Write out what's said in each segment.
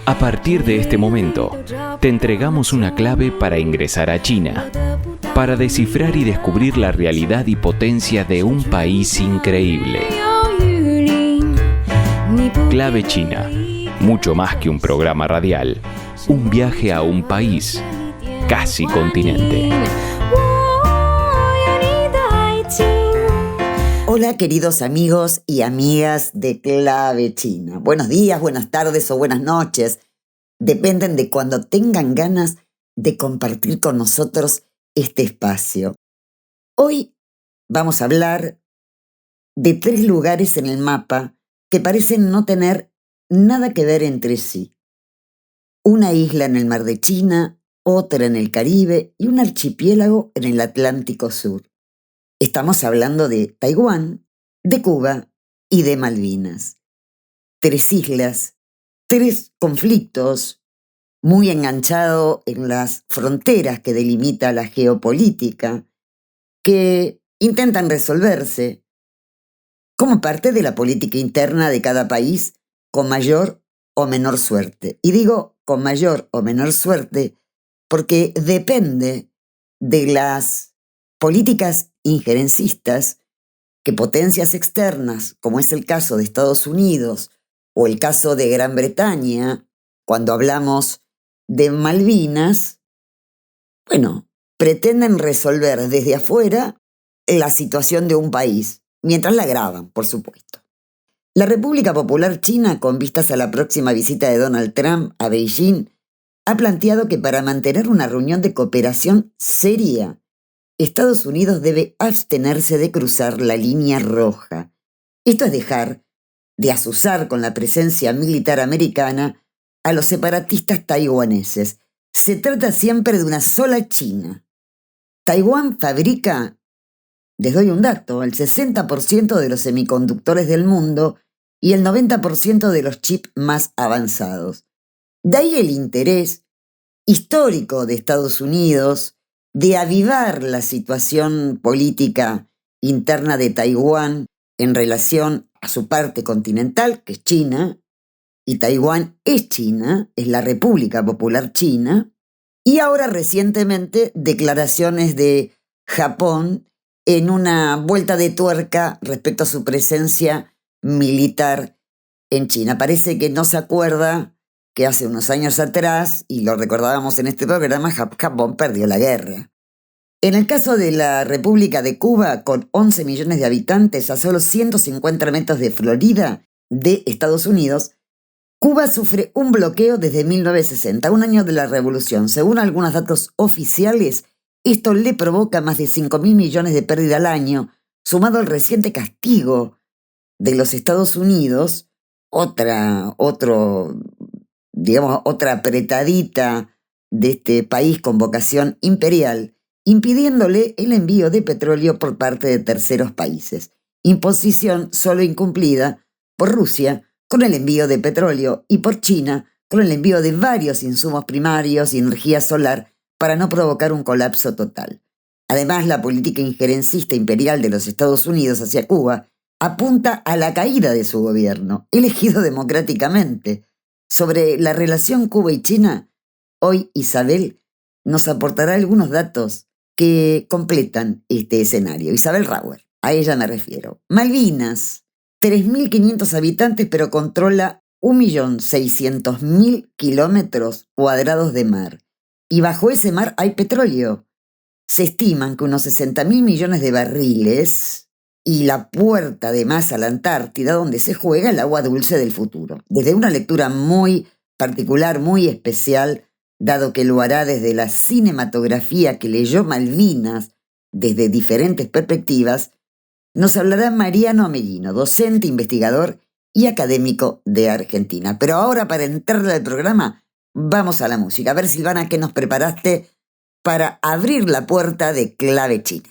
A partir de este momento, te entregamos una clave para ingresar a China, para descifrar y descubrir la realidad y potencia de un país increíble. Clave China, mucho más que un programa radial, un viaje a un país, casi continente. Hola queridos amigos y amigas de Clave China. Buenos días, buenas tardes o buenas noches. Dependen de cuando tengan ganas de compartir con nosotros este espacio. Hoy vamos a hablar de 3 lugares en el mapa que parecen no tener nada que ver entre sí. Una isla en el Mar de China, otra en el Caribe y un archipiélago en el Atlántico Sur. Estamos hablando de Taiwán, de Cuba y de Malvinas. 3 islas, 3 conflictos, muy enganchados en las fronteras que delimita la geopolítica, que intentan resolverse como parte de la política interna de cada país con mayor o menor suerte. Y digo con mayor o menor suerte porque depende de las políticas injerencistas que potencias externas, como es el caso de Estados Unidos o el caso de Gran Bretaña, cuando hablamos de Malvinas, pretenden resolver desde afuera la situación de un país, mientras la agravan, por supuesto. La República Popular China, con vistas a la próxima visita de Donald Trump a Beijing, ha planteado que para mantener una reunión de cooperación seria, Estados Unidos debe abstenerse de cruzar la línea roja. Esto es dejar de azuzar con la presencia militar americana a los separatistas taiwaneses. Se trata siempre de una sola China. Taiwán fabrica, les doy un dato, el 60% de los semiconductores del mundo y el 90% de los chips más avanzados. De ahí el interés histórico de Estados Unidos de avivar la situación política interna de Taiwán en relación a su parte continental, que es China, y Taiwán es China, es la República Popular China, y ahora recientemente declaraciones de Japón en una vuelta de tuerca respecto a su presencia militar en China. Parece que no se acuerda que hace unos años atrás, y lo recordábamos en este programa, Japón perdió la guerra. En el caso de la República de Cuba, con 11 millones de habitantes a solo 150 metros de Florida, de Estados Unidos, Cuba sufre un bloqueo desde 1960, un año de la revolución. Según algunos datos oficiales, esto le provoca más de 5.000 millones de pérdida al año, sumado al reciente castigo de los Estados Unidos, otra apretadita de este país con vocación imperial, impidiéndole el envío de petróleo por parte de terceros países. Imposición solo incumplida por Rusia con el envío de petróleo y por China con el envío de varios insumos primarios y energía solar para no provocar un colapso total. Además, la política injerencista imperial de los Estados Unidos hacia Cuba apunta a la caída de su gobierno, elegido democráticamente. Sobre la relación Cuba y China, hoy Isabel nos aportará algunos datos que completan este escenario. Isabel Rauer, a ella me refiero. Malvinas, 3.500 habitantes, pero controla 1.600.000 kilómetros cuadrados de mar. Y bajo ese mar hay petróleo. Se estiman que unos 60.000 millones de barriles y la puerta además a la Antártida, donde se juega el agua dulce del futuro. Desde una lectura muy particular, muy especial, dado que lo hará desde la cinematografía que leyó Malvinas desde diferentes perspectivas, nos hablará Mariano Amelino, docente, investigador y académico de Argentina. Pero ahora, para entrarle al programa, vamos a la música. A ver, Silvana, ¿qué nos preparaste para abrir la puerta de Clave China?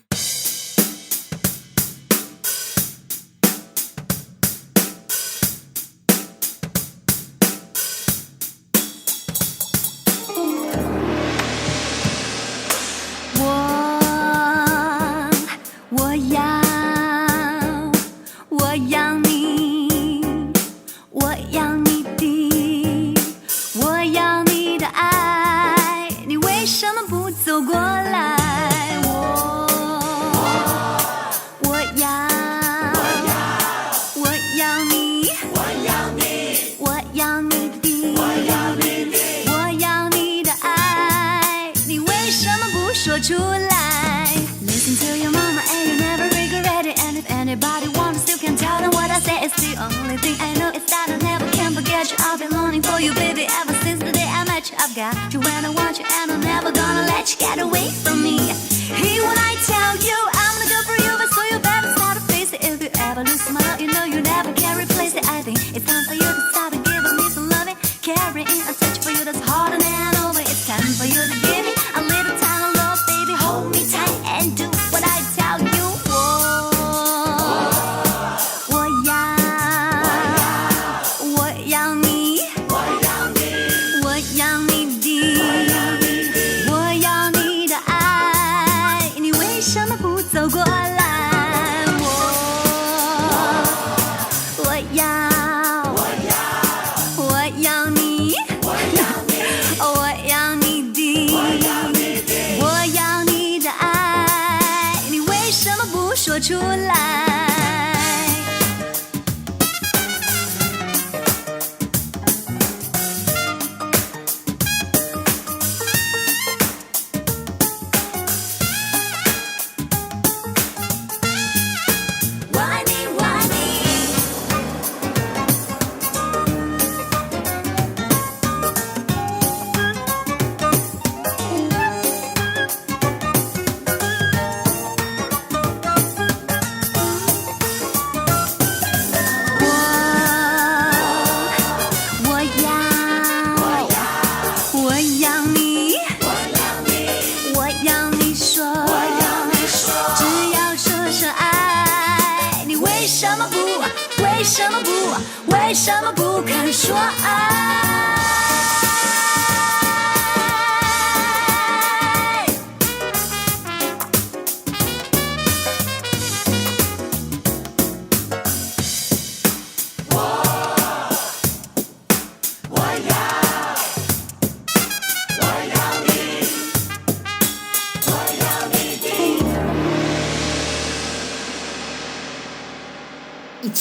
never can replace it. I think it's time for you to start giving me some loving, carrying a touch for you that's harder than over. It's time for you to give me a little time of love, baby. Hold me tight and do what I tell you.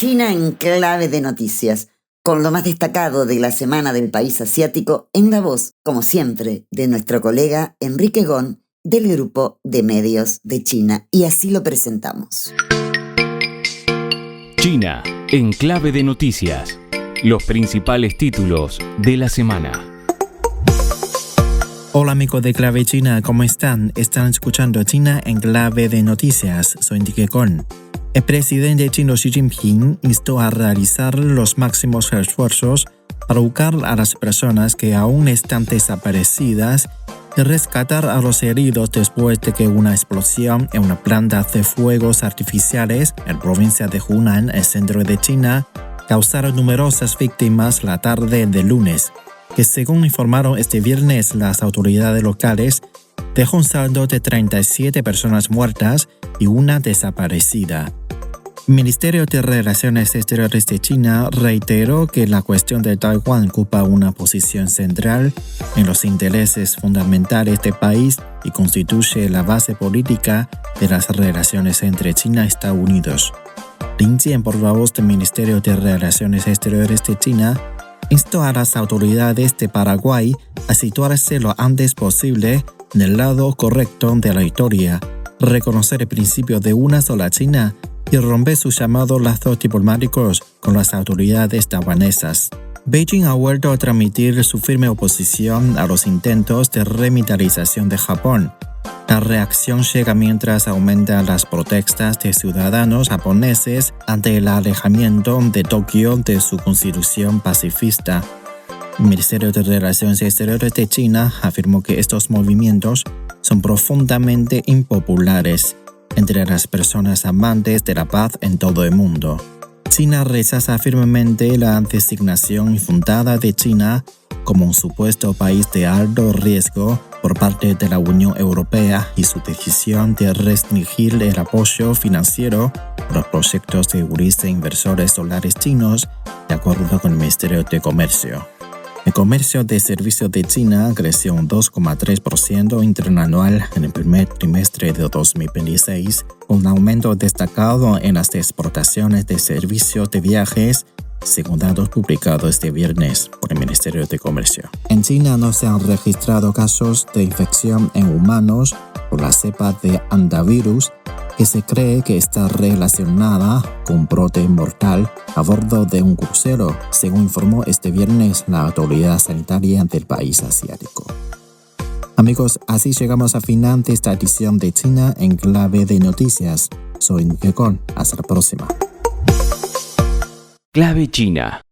China en clave de noticias, con lo más destacado de la semana del país asiático en la voz, como siempre, de nuestro colega Enrique Gon del Grupo de Medios de China. Y así lo presentamos. China en clave de noticias. Los principales títulos de la semana. Hola amigos de Clave China, ¿cómo están? Están escuchando China en clave de noticias. Soy Enrique Gon. El presidente chino Xi Jinping instó a realizar los máximos esfuerzos para buscar a las personas que aún están desaparecidas y rescatar a los heridos después de que una explosión en una planta de fuegos artificiales en la provincia de Hunan, el centro de China, causaron numerosas víctimas la tarde del lunes, que según informaron este viernes las autoridades locales, dejó un saldo de 37 personas muertas y una desaparecida. El Ministerio de Relaciones Exteriores de China reiteró que la cuestión de Taiwán ocupa una posición central en los intereses fundamentales del país y constituye la base política de las relaciones entre China y Estados Unidos. Lin Jian, portavoz del Ministerio de Relaciones Exteriores de China, instó a las autoridades de Paraguay a situarse lo antes posible en el lado correcto de la historia, reconocer el principio de una sola China y romper sus llamados lazos diplomáticos con las autoridades taiwanesas. Beijing ha vuelto a transmitir su firme oposición a los intentos de remilitarización de Japón. La reacción llega mientras aumentan las protestas de ciudadanos japoneses ante el alejamiento de Tokio de su constitución pacifista. El Ministerio de Relaciones Exteriores de China afirmó que estos movimientos son profundamente impopulares entre las personas amantes de la paz en todo el mundo. China rechaza firmemente la designación infundada de China como un supuesto país de alto riesgo por parte de la Unión Europea y su decisión de restringir el apoyo financiero a los proyectos de seguridad e inversores solares chinos, de acuerdo con el Ministerio de Comercio. El comercio de servicios de China creció un 2,3% interanual en el primer trimestre de 2026, con un aumento destacado en las exportaciones de servicios de viajes, según datos publicados este viernes por el Ministerio de Comercio. En China no se han registrado casos de infección en humanos por la cepa de hantavirus, que se cree que está relacionada con un brote mortal a bordo de un crucero, según informó este viernes la autoridad sanitaria del país asiático. Amigos, así llegamos al final de esta edición de China en clave de noticias. Soy Enrique Gon. Hasta la próxima. Clave China.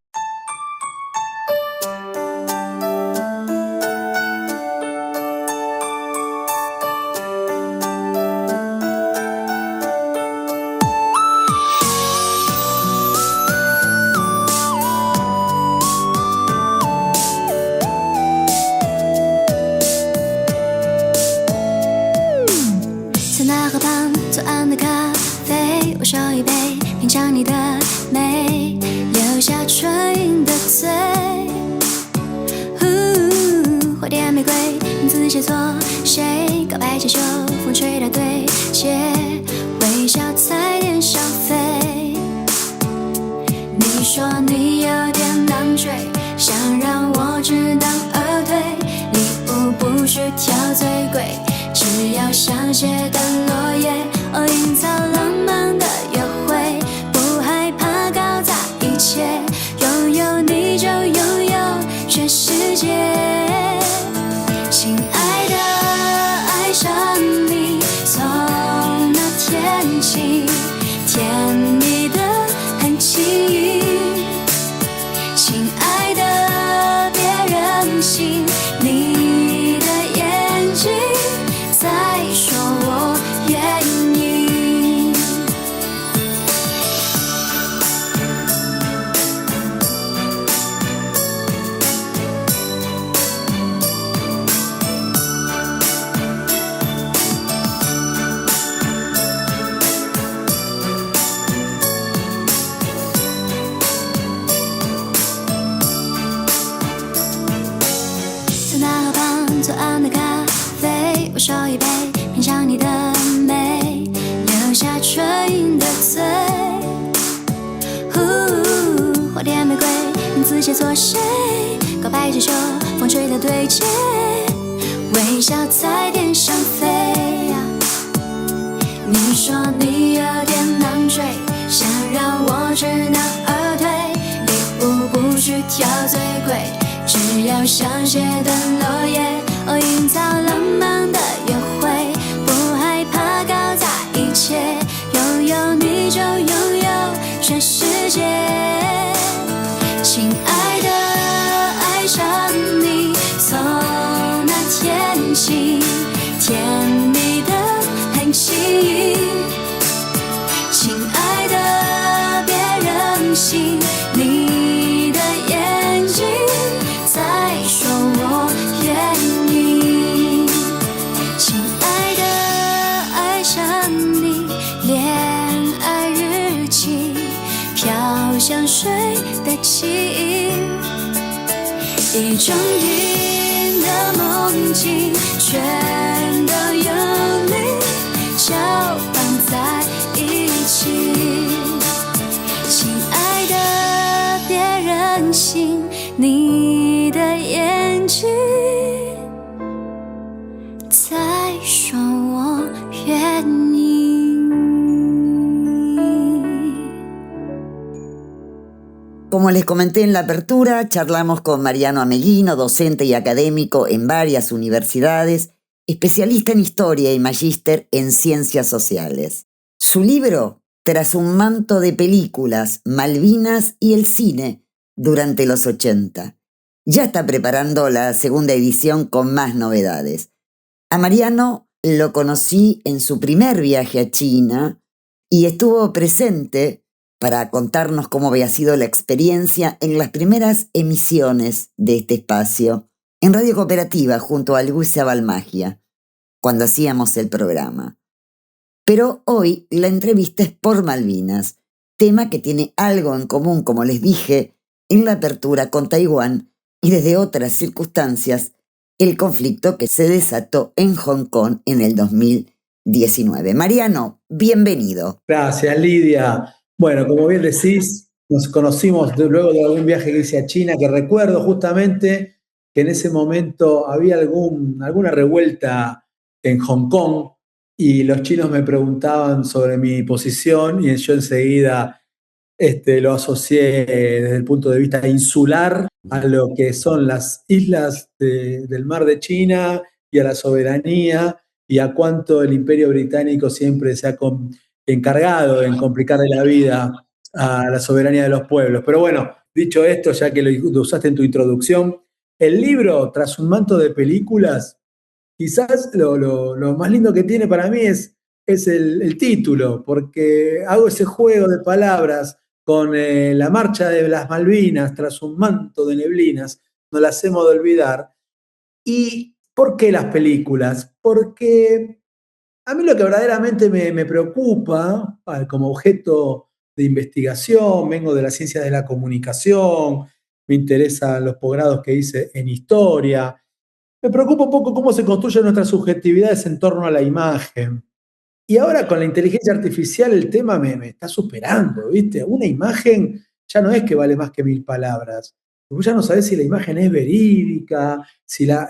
Como les comenté en la apertura, charlamos con Mariano Ameguino, docente y académico en varias universidades, especialista en historia y magíster en ciencias sociales. Su libro, Tras un manto de películas, Malvinas y el cine durante los 80. Ya está preparando la segunda edición con más novedades. A Mariano lo conocí en su primer viaje a China y estuvo presente para contarnos cómo había sido la experiencia en las primeras emisiones de este espacio en Radio Cooperativa junto a Luisa Balmagia, cuando hacíamos el programa. Pero hoy la entrevista es por Malvinas, tema que tiene algo en común, como les dije, en la apertura con Taiwán y desde otras circunstancias, el conflicto que se desató en Hong Kong en el 2019. Mariano, bienvenido. Gracias, Lidia. Bueno, como bien decís, nos conocimos luego de algún viaje que hice a China, que recuerdo justamente que en ese momento había alguna revuelta en Hong Kong y los chinos me preguntaban sobre mi posición y yo enseguida lo asocié desde el punto de vista insular a lo que son las islas del mar de China y a la soberanía y a cuánto el Imperio Británico siempre se ha encargado en complicarle la vida a la soberanía de los pueblos. Pero bueno, dicho esto, ya que lo usaste en tu introducción, el libro, tras un manto de películas, quizás lo más lindo que tiene para mí es el título, porque hago ese juego de palabras con la marcha de las Malvinas, tras un manto de neblinas, no la hacemos de olvidar. ¿Y por qué las películas? Porque a mí lo que verdaderamente me preocupa como objeto de investigación, vengo de las ciencias de la comunicación, me interesan los posgrados que hice en historia, me preocupa un poco cómo se construyen nuestras subjetividades en torno a la imagen. Y ahora con la inteligencia artificial el tema me está superando, ¿viste? Una imagen ya no es que vale más que 1000 palabras. Vos ya no sabés si la imagen es verídica,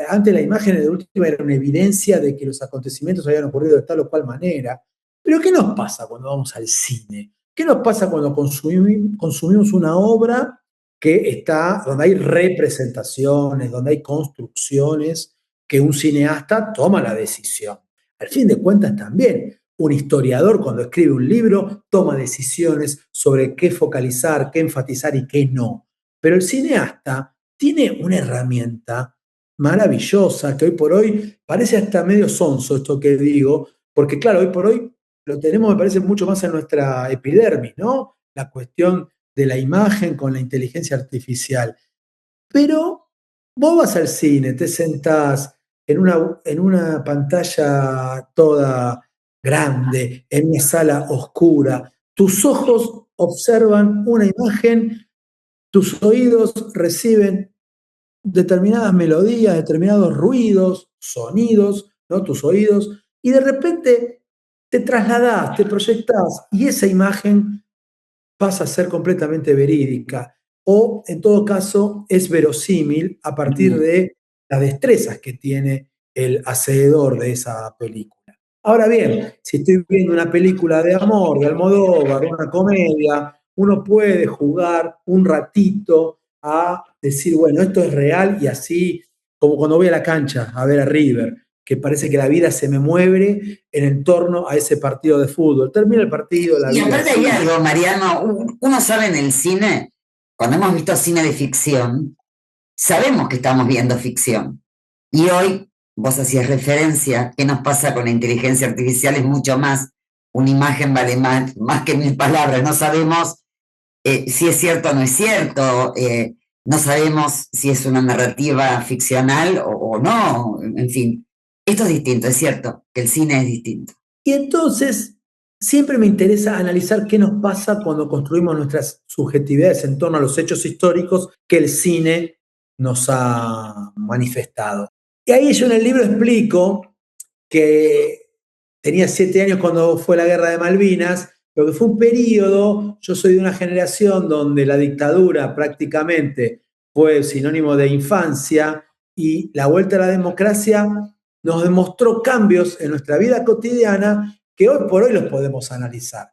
antes la imagen de última era una evidencia de que los acontecimientos habían ocurrido de tal o cual manera. Pero ¿qué nos pasa cuando vamos al cine? ¿Qué nos pasa cuando consumimos una obra donde hay representaciones, donde hay construcciones, que un cineasta toma la decisión? Al fin de cuentas también, un historiador cuando escribe un libro toma decisiones sobre qué focalizar, qué enfatizar y qué no. Pero el cineasta tiene una herramienta maravillosa que hoy por hoy parece hasta medio sonso esto que digo, porque claro, hoy por hoy lo tenemos, me parece, mucho más en nuestra epidermis, ¿no? La cuestión de la imagen con la inteligencia artificial. Pero vos vas al cine, te sentás en una pantalla toda grande, en una sala oscura, tus ojos observan una imagen, tus oídos reciben determinadas melodías, determinados ruidos, sonidos, ¿no? Tus oídos, y de repente te trasladás, te proyectás, y esa imagen pasa a ser completamente verídica o, en todo caso, es verosímil a partir de las destrezas que tiene el hacedor de esa película. Ahora bien, si estoy viendo una película de amor, de Almodóvar, una comedia, uno puede jugar un ratito a decir, bueno, esto es real y así, como cuando voy a la cancha a ver a River, que parece que la vida se me mueve en torno a ese partido de fútbol. Termina el partido, la Y vida aparte hay sigue. algo, Mariano, uno sabe en el cine, cuando hemos visto cine de ficción, sabemos que estamos viendo ficción. Y hoy, vos hacías referencia, ¿qué nos pasa con la inteligencia artificial? Es mucho más, una imagen vale más que 1000 palabras, no sabemos si es cierto o no es cierto, no sabemos si es una narrativa ficcional o no, en fin. Esto es distinto, es cierto, que el cine es distinto. Y entonces, siempre me interesa analizar qué nos pasa cuando construimos nuestras subjetividades en torno a los hechos históricos que el cine nos ha manifestado. Y ahí yo en el libro explico que tenía 7 años cuando fue la Guerra de Malvinas, pero que fue un periodo, yo soy de una generación donde la dictadura prácticamente fue sinónimo de infancia y la vuelta a la democracia nos demostró cambios en nuestra vida cotidiana que hoy por hoy los podemos analizar.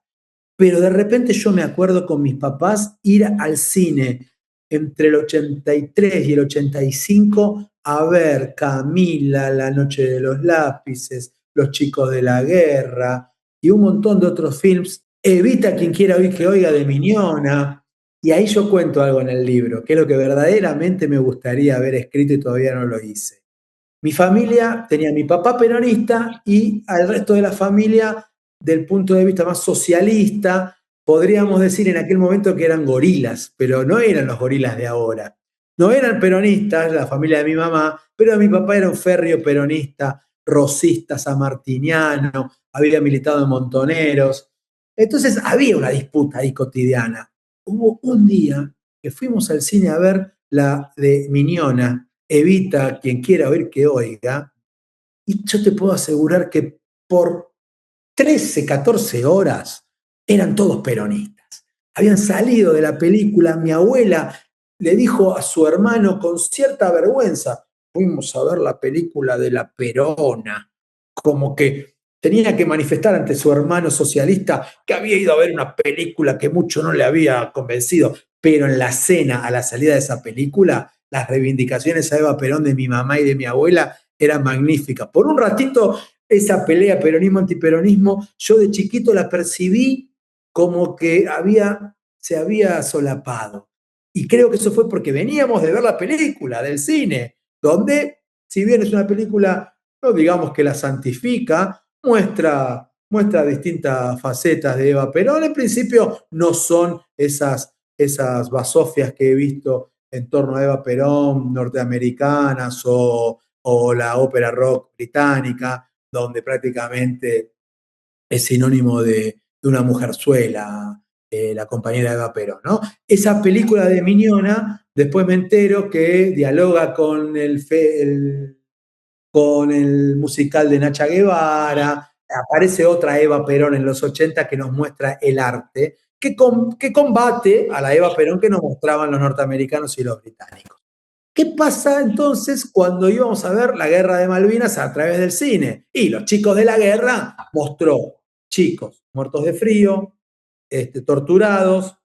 Pero de repente yo me acuerdo con mis papás ir al cine entre el 83 y el 85 a ver Camila, La noche de los lápices, Los chicos de la guerra y un montón de otros films. Evita quien quiera oír que oiga de Miñona. Y ahí yo cuento algo en el libro, que es lo que verdaderamente me gustaría haber escrito y todavía no lo hice. Mi familia tenía a mi papá peronista y al resto de la familia del punto de vista más socialista, podríamos decir en aquel momento que eran gorilas, pero no eran los gorilas de ahora. No eran peronistas, la familia de mi mamá, pero mi papá era un férreo peronista, rosista, sanmartiniano, había militado en Montoneros. Entonces había una disputa ahí cotidiana. Hubo un día que fuimos al cine a ver la de Miñona, Evita quien quiera oír que oiga, y yo te puedo asegurar que por 13, 14 horas eran todos peronistas. Habían salido de la película, mi abuela le dijo a su hermano con cierta vergüenza, fuimos a ver la película de la Perona, como que tenía que manifestar ante su hermano socialista que había ido a ver una película que mucho no le había convencido, pero en la cena, a la salida de esa película, las reivindicaciones a Eva Perón de mi mamá y de mi abuela eran magníficas. Por un ratito, esa pelea peronismo-antiperonismo, yo de chiquito la percibí como que había se había solapado. Y creo que eso fue porque veníamos de ver la película, del cine, donde, si bien es una película, no digamos que la santifica, muestra distintas facetas de Eva Perón. En principio no son esas basofias que he visto en torno a Eva Perón, norteamericanas o la ópera rock británica, donde prácticamente es sinónimo de una mujerzuela, la compañera Eva Perón, ¿no? Esa película de Miñona, después me entero que dialoga con con el musical de Nacha Guevara, aparece otra Eva Perón en los 80 que nos muestra el arte, que combate a la Eva Perón que nos mostraban los norteamericanos y los británicos. ¿Qué pasa entonces cuando íbamos a ver la Guerra de Malvinas a través del cine? Y Los Chicos de la Guerra mostró chicos muertos de frío, torturados,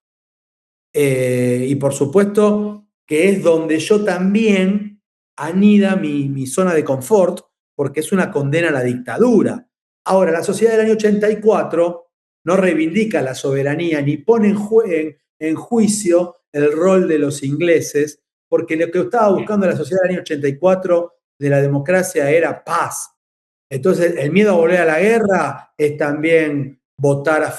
y por supuesto que es donde yo también anida mi zona de confort, porque es una condena a la dictadura. Ahora, la sociedad del año 84 no reivindica la soberanía ni pone en juicio el rol de los ingleses, porque lo que estaba buscando la sociedad del año 84 de la democracia era paz. Entonces, el miedo a volver a la guerra es también votar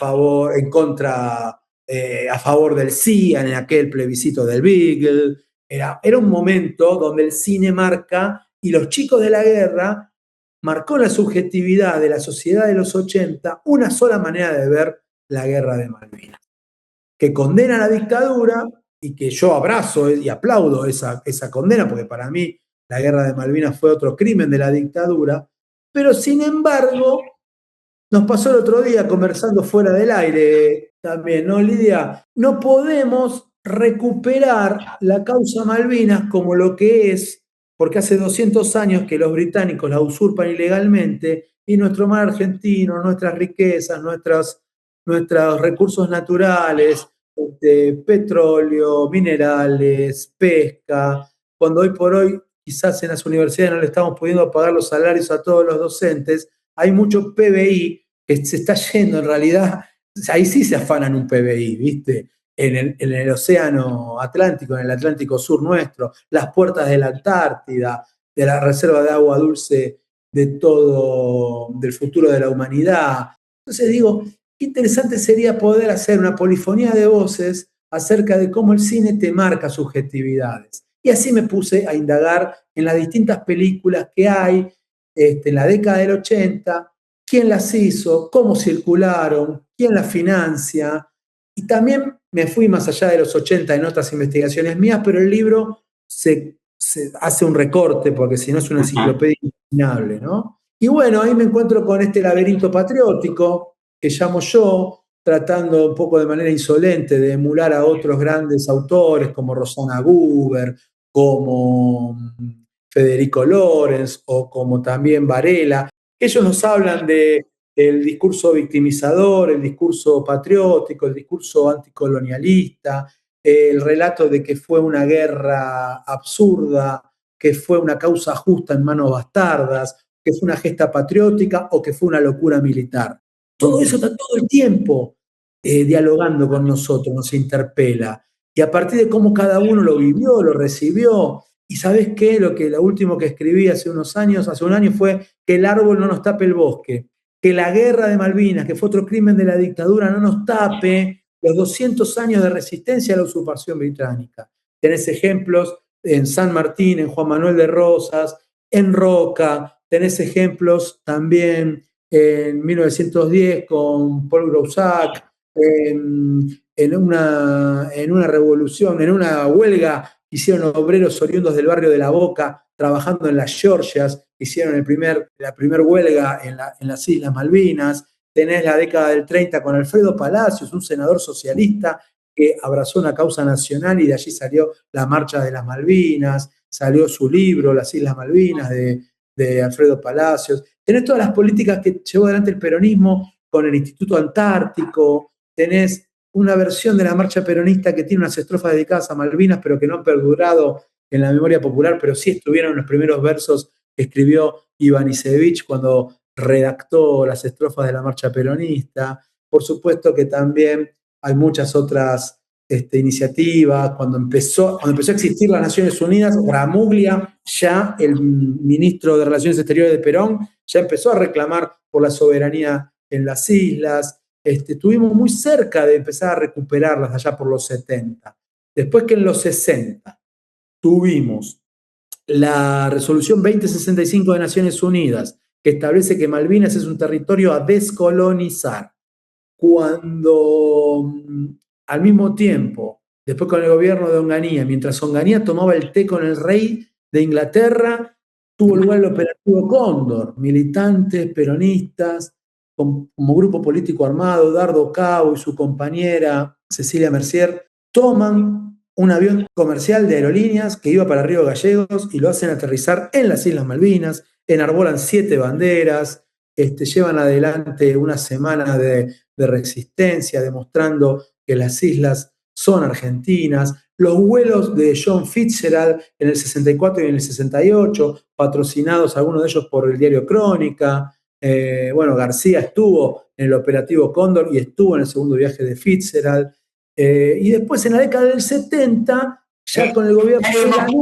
en contra, a favor del sí en aquel plebiscito del Beagle. Era un momento donde el cine marca, y Los Chicos de la Guerra marcó la subjetividad de la sociedad de los 80 una sola manera de ver la guerra de Malvinas, que condena la dictadura y que yo abrazo y aplaudo esa condena, porque para mí la guerra de Malvinas fue otro crimen de la dictadura, pero sin embargo nos pasó el otro día conversando fuera del aire también, ¿no, Lidia? No podemos recuperar la causa Malvinas como lo que es, porque hace 200 años que los británicos la usurpan ilegalmente y nuestro mar argentino, nuestras riquezas, nuestros recursos naturales, petróleo, minerales, pesca, cuando hoy por hoy quizás en las universidades no le estamos pudiendo pagar los salarios a todos los docentes, hay mucho PBI que se está yendo en realidad, ahí sí se afanan un PBI, ¿viste? En el océano Atlántico, en el Atlántico Sur nuestro, las puertas de la Antártida, de la reserva de agua dulce de todo, del futuro de la humanidad. Entonces digo, qué interesante sería poder hacer una polifonía de voces acerca de cómo el cine te marca subjetividades. Y así me puse a indagar en las distintas películas que hay en la década del 80, quién las hizo, cómo circularon, quién las financia. Y también me fui más allá de los 80 en otras investigaciones mías, pero el libro se hace un recorte, porque si no es una enciclopedia interminable, ¿no? Y bueno, ahí me encuentro con este laberinto patriótico, que llamo yo, tratando un poco de manera insolente de emular a otros grandes autores como Rosana Guber, como Federico Lorenz o como también Varela. Ellos nos hablan del discurso victimizador, el discurso patriótico, el discurso anticolonialista, el relato de que fue una guerra absurda, que fue una causa justa en manos bastardas, que fue una gesta patriótica o que fue una locura militar. Todo eso está todo el tiempo dialogando con nosotros, nos interpela. Y a partir de cómo cada uno lo vivió, lo recibió. Y ¿sabés qué? Lo último que escribí hace un año fue que el árbol no nos tape el bosque, que la guerra de Malvinas, que fue otro crimen de la dictadura, no nos tape los 200 años de resistencia a la usurpación británica. Tenés ejemplos en San Martín, en Juan Manuel de Rosas, en Roca, tenés ejemplos también en 1910 con Paul Groussac, en una revolución, en una huelga que hicieron obreros oriundos del barrio de La Boca, trabajando en las Georgias, hicieron la primer huelga en las Islas Malvinas. Tenés la década del 30 con Alfredo Palacios, un senador socialista que abrazó una causa nacional y de allí salió la Marcha de las Malvinas, salió su libro, Las Islas Malvinas, de Alfredo Palacios. Tenés todas las políticas que llevó adelante el peronismo con el Instituto Antártico, tenés una versión de la marcha peronista que tiene unas estrofas dedicadas a Malvinas, pero que no han perdurado en la memoria popular, pero sí estuvieron en los primeros versos que escribió Iván Isevich cuando redactó las estrofas de la marcha peronista. Por supuesto que también hay muchas otras iniciativas, cuando empezó a existir las Naciones Unidas, Ramuglia, ya el ministro de Relaciones Exteriores de Perón, ya empezó a reclamar por la soberanía en las islas. Estuvimos muy cerca de empezar a recuperarlas allá por los 70. Después que en los 60 tuvimos la resolución 2065 de Naciones Unidas, que establece que Malvinas es un territorio a descolonizar. Cuando al mismo tiempo, después con el gobierno de Onganía, mientras Onganía tomaba el té con el rey de Inglaterra, tuvo lugar el operativo Cóndor, militantes, peronistas, como grupo político armado, Dardo Cabo y su compañera Cecilia Mercier, toman un avión comercial de aerolíneas que iba para Río Gallegos y lo hacen aterrizar en las Islas Malvinas, enarbolan 7 banderas, llevan adelante una semana de resistencia, demostrando que las islas son argentinas. Los vuelos de John Fitzgerald en el 64 y en el 68, patrocinados algunos de ellos por el diario Crónica. García estuvo en el operativo Cóndor y estuvo en el segundo viaje de Fitzgerald. Y después, en la década del 70, ya con el gobierno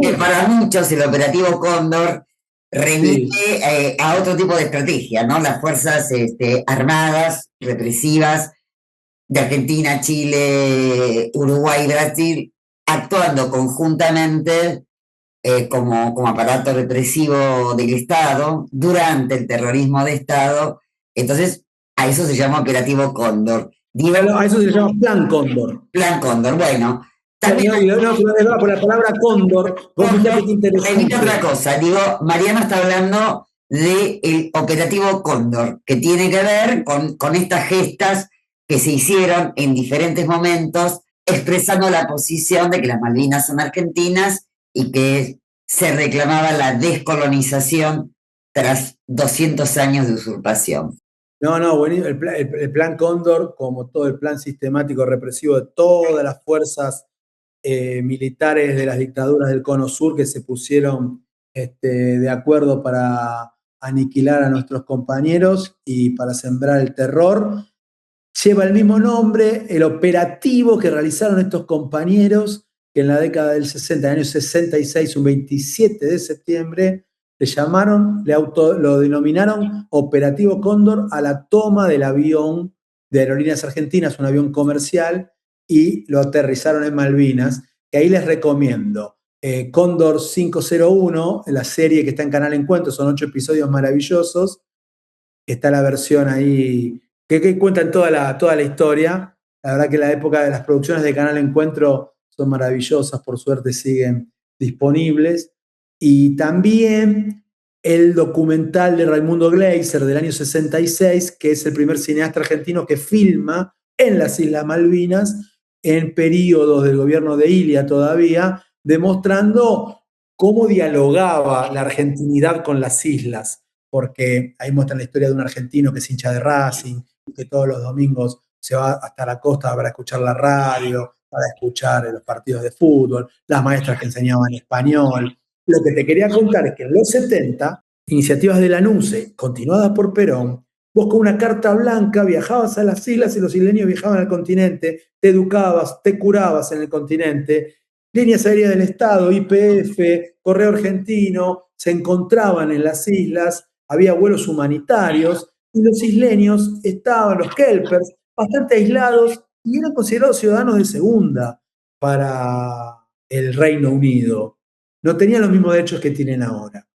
que para muchos el operativo Cóndor remite a otro tipo de estrategia, ¿no? Las fuerzas armadas, represivas, de Argentina, Chile, Uruguay, Brasil, actuando conjuntamente como aparato represivo del Estado durante el terrorismo de Estado. Entonces, a eso se llama operativo Cóndor. A eso se le llama Plan Cóndor. Plan Cóndor, bueno. También, por la palabra cóndor, remite otra cosa. Digo, Mariano está hablando del operativo Cóndor, que tiene que ver con estas gestas que se hicieron en diferentes momentos, expresando la posición de que las Malvinas son argentinas y que se reclamaba la descolonización tras 200 años de usurpación. Buenísimo. El plan Cóndor, como todo el plan sistemático represivo de todas las fuerzas militares de las dictaduras del Cono Sur que se pusieron de acuerdo para aniquilar a nuestros compañeros y para sembrar el terror, lleva el mismo nombre. El operativo que realizaron estos compañeros, que en la década del 60, en el año 66, un 27 de septiembre, lo denominaron Operativo Cóndor a la toma del avión de Aerolíneas Argentinas, un avión comercial, y lo aterrizaron en Malvinas, que ahí les recomiendo. Cóndor 501, la serie que está en Canal Encuentro, son 8 episodios maravillosos. Está la versión ahí que cuentan toda la historia. La verdad que la época de las producciones de Canal Encuentro son maravillosas, por suerte siguen disponibles. Y también el documental de Raimundo Gleiser del año 66, que es el primer cineasta argentino que filma en las Islas Malvinas en periodos del gobierno de Ilia todavía, demostrando cómo dialogaba la argentinidad con las islas, porque ahí muestran la historia de un argentino que es hincha de Racing, que todos los domingos se va hasta la costa para escuchar la radio, para escuchar los partidos de fútbol, las maestras que enseñaban español. Lo que te quería contar es que en los 70, iniciativas de la NUCE, continuadas por Perón, vos con una carta blanca viajabas a las islas y los isleños viajaban al continente, te educabas, te curabas en el continente. Líneas Aéreas del Estado, YPF, Correo Argentino, se encontraban en las islas, había vuelos humanitarios y los isleños estaban, los kelpers, bastante aislados y eran considerados ciudadanos de segunda para el Reino Unido. No tenían los mismos derechos que tienen ahora.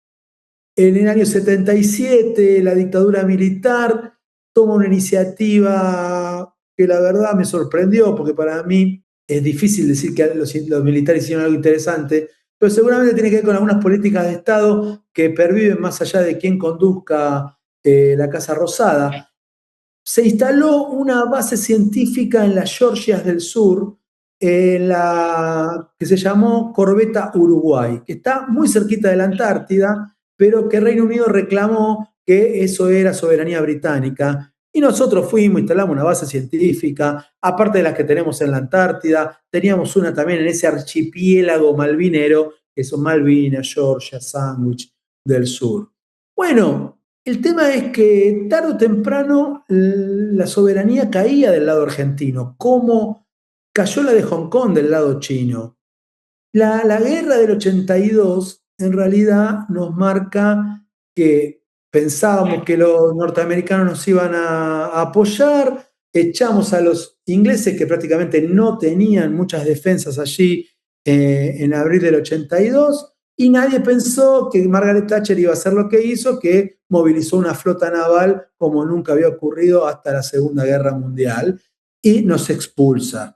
En el año 77, la dictadura militar toma una iniciativa que la verdad me sorprendió, porque para mí es difícil decir que los militares hicieron algo interesante, pero seguramente tiene que ver con algunas políticas de Estado que perviven más allá de quién conduzca la Casa Rosada. Se instaló una base científica en las Georgias del Sur, que se llamó Corbeta Uruguay, que está muy cerquita de la Antártida, pero que Reino Unido reclamó que eso era soberanía británica. Y nosotros fuimos, instalamos una base científica, aparte de las que tenemos en la Antártida, teníamos una también en ese archipiélago malvinero, que son Malvinas, Georgia, Sandwich del Sur. Bueno, el tema es que tarde o temprano la soberanía caía del lado argentino. ¿Cómo cayó la de Hong Kong del lado chino. La guerra del 82 en realidad nos marca que pensábamos que los norteamericanos nos iban a apoyar, echamos a los ingleses que prácticamente no tenían muchas defensas allí en abril del 82 y nadie pensó que Margaret Thatcher iba a hacer lo que hizo, que movilizó una flota naval como nunca había ocurrido hasta la Segunda Guerra Mundial y nos expulsa.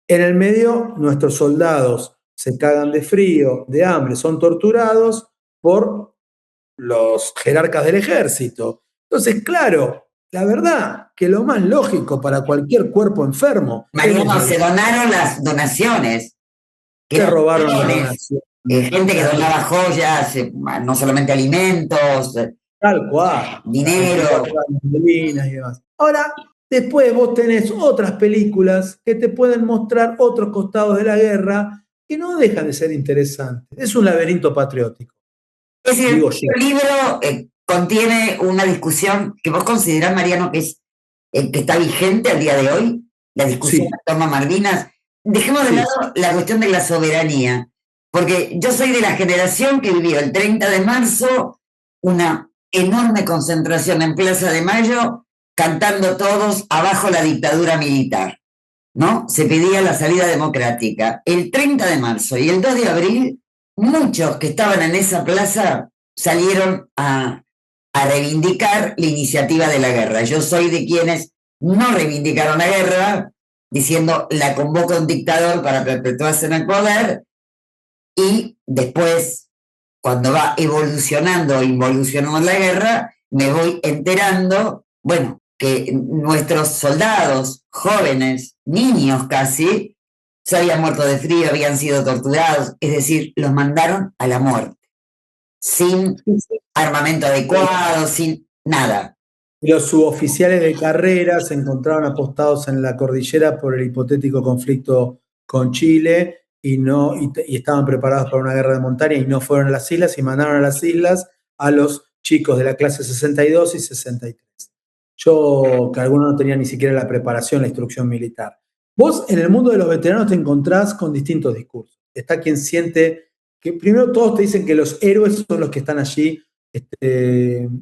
En el medio, nuestros soldados se cagan de frío, de hambre, son torturados por los jerarcas del ejército. Entonces, claro, la verdad que lo más lógico para cualquier cuerpo enfermo Mariano, se donaron las donaciones. que robaron la donaciones. donación. Gente que donaba joyas, no solamente alimentos, Tal cual. dinero. Y demás. Ahora, después vos tenés otras películas que te pueden mostrar otros costados de la guerra que no dejan de ser interesantes. Es un laberinto patriótico. Es decir, Digo el yo. libro contiene una discusión que vos considerás, Mariano, que está vigente al día de hoy, la discusión Sí. en torno a Malvinas. Dejemos de Sí. lado la cuestión de la soberanía, porque yo soy de la generación que vivió el 30 de marzo una enorme concentración en Plaza de Mayo, cantando todos abajo la dictadura militar, ¿no? Se pedía la salida democrática. El 30 de marzo y el 2 de abril, muchos que estaban en esa plaza salieron a reivindicar la iniciativa de la guerra. Yo soy de quienes no reivindicaron la guerra, diciendo la convoca un dictador para perpetuarse en el poder, y después, cuando va evolucionando e involucionando la guerra, me voy enterando, bueno, que nuestros soldados, jóvenes, niños casi, se habían muerto de frío, habían sido torturados, es decir, los mandaron a la muerte, sin armamento adecuado, sin nada. Y los suboficiales de carrera se encontraron apostados en la cordillera por el hipotético conflicto con Chile y estaban preparados para una guerra de montaña y no fueron a las islas y mandaron a las islas a los chicos de la clase 62 y 63. Yo, que algunos no tenían ni siquiera la preparación, la instrucción militar. Vos en el mundo de los veteranos te encontrás con distintos discursos. Está quien siente que primero todos te dicen que los héroes son los que están allí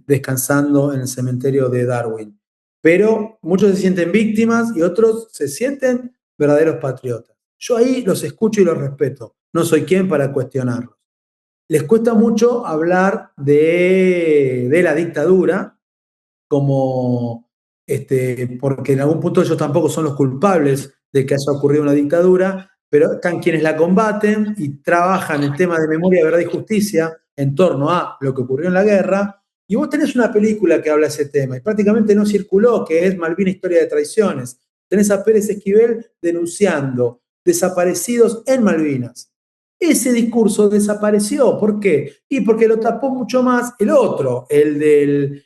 descansando en el cementerio de Darwin. Pero muchos se sienten víctimas y otros se sienten verdaderos patriotas. Yo ahí los escucho y los respeto. No soy quien para cuestionarlos. Les cuesta mucho hablar de la dictadura, como porque en algún punto ellos tampoco son los culpables de que haya ocurrido una dictadura, pero están quienes la combaten y trabajan el tema de memoria, verdad y justicia en torno a lo que ocurrió en la guerra, y vos tenés una película que habla de ese tema, y prácticamente no circuló, que es Malvinas, historia de traiciones. Tenés a Pérez Esquivel denunciando desaparecidos en Malvinas. Ese discurso desapareció. ¿Por qué? Y porque lo tapó mucho más el otro, el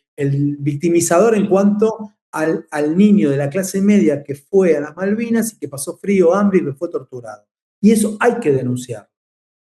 victimizador en cuanto al niño de la clase media que fue a las Malvinas y que pasó frío, hambre y que fue torturado. Y eso hay que denunciar.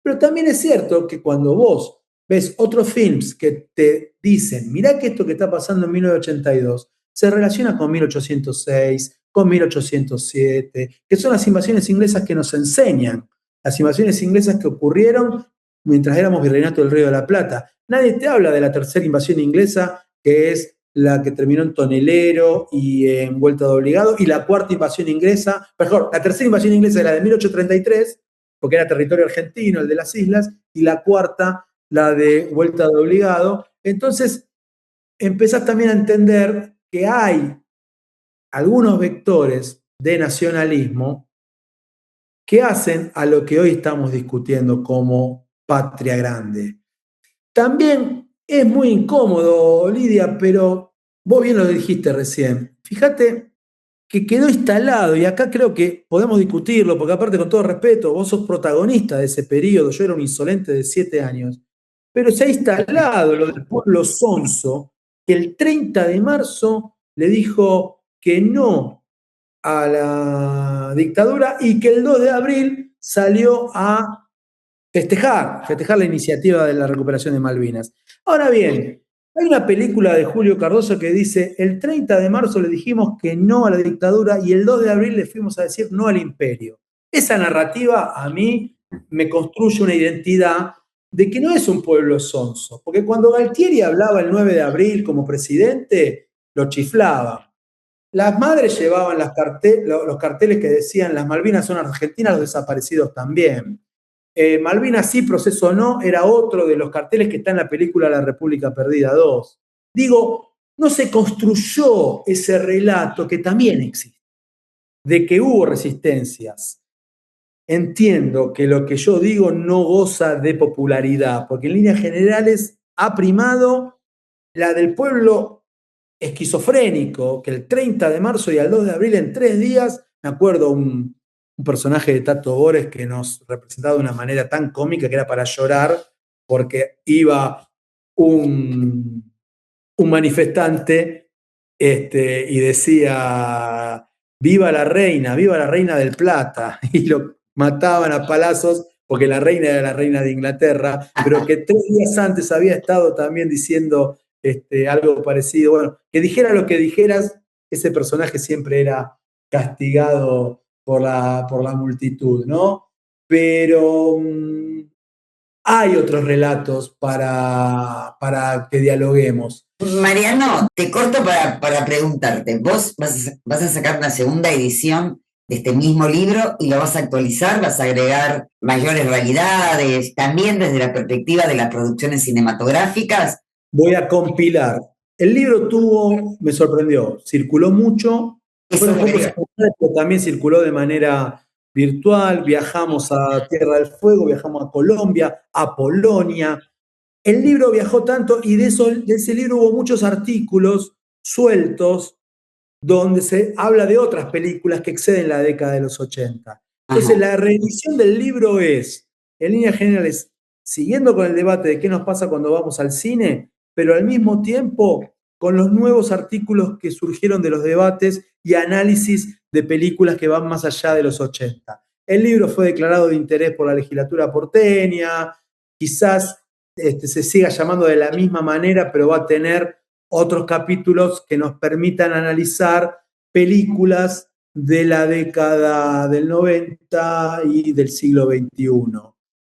Pero también es cierto que cuando vos ves otros films que te dicen, mirá que esto que está pasando en 1982 se relaciona con 1806, con 1807, que son las invasiones inglesas que nos enseñan, las invasiones inglesas que ocurrieron mientras éramos virreinato del Río de la Plata. Nadie te habla de la tercera invasión inglesa, que es la que terminó en Tonelero y en Vuelta de Obligado, y la cuarta invasión inglesa, mejor, la tercera invasión inglesa es la de 1833, porque era territorio argentino, el de las islas, y la cuarta, la de Vuelta de Obligado. Entonces, empezás también a entender que hay algunos vectores de nacionalismo que hacen a lo que hoy estamos discutiendo como patria grande. También es muy incómodo, Lidia, pero vos bien lo dijiste recién. Fíjate que quedó instalado, y acá creo que podemos discutirlo, porque aparte, con todo respeto, vos sos protagonista de ese periodo, yo era un insolente de 7 años, pero se ha instalado lo del pueblo sonso, que el 30 de marzo le dijo que no a la dictadura y que el 2 de abril salió a festejar la iniciativa de la recuperación de Malvinas. Ahora bien, hay una película de Julio Cardoso que dice, el 30 de marzo le dijimos que no a la dictadura y el 2 de abril le fuimos a decir no al imperio. Esa narrativa a mí me construye una identidad de que no es un pueblo sonso, porque cuando Galtieri hablaba el 9 de abril como presidente, lo chiflaba. Las madres llevaban los carteles que decían las Malvinas son argentinas, los desaparecidos también. Malvinas sí, proceso no, era otro de los carteles que está en la película La República Perdida 2. Digo, no se construyó ese relato que también existe, de que hubo resistencias. Entiendo que lo que yo digo no goza de popularidad, porque en líneas generales ha primado la del pueblo esquizofrénico, que el 30 de marzo y al 2 de abril en 3 días, me acuerdo un personaje de Tato Bores que nos representaba de una manera tan cómica que era para llorar, porque iba un manifestante y decía, viva la reina del Plata, y lo mataban a palazos porque la reina era la reina de Inglaterra, pero que 3 días antes había estado también diciendo algo parecido. Bueno, que dijera lo que dijeras, ese personaje siempre era castigado por la multitud, ¿no? Pero hay otros relatos para que dialoguemos. Mariano, te corto para preguntarte. ¿Vos vas a sacar una segunda edición de este mismo libro y lo vas a actualizar? ¿Vas a agregar mayores realidades? También desde la perspectiva de las producciones cinematográficas. Voy a compilar. El libro me sorprendió, circuló mucho, fueron pocos ejemplares, pero también circuló de manera virtual, viajamos a Tierra del Fuego, viajamos a Colombia, a Polonia. El libro viajó tanto y de ese libro hubo muchos artículos sueltos donde se habla de otras películas que exceden la década de los 80. Entonces, la reedición del libro es, en líneas generales, siguiendo con el debate de qué nos pasa cuando vamos al cine, pero al mismo tiempo con los nuevos artículos que surgieron de los debates y análisis de películas que van más allá de los 80. El libro fue declarado de interés por la legislatura porteña, quizás se siga llamando de la misma manera, pero va a tener otros capítulos que nos permitan analizar películas de la década del 90 y del siglo XXI.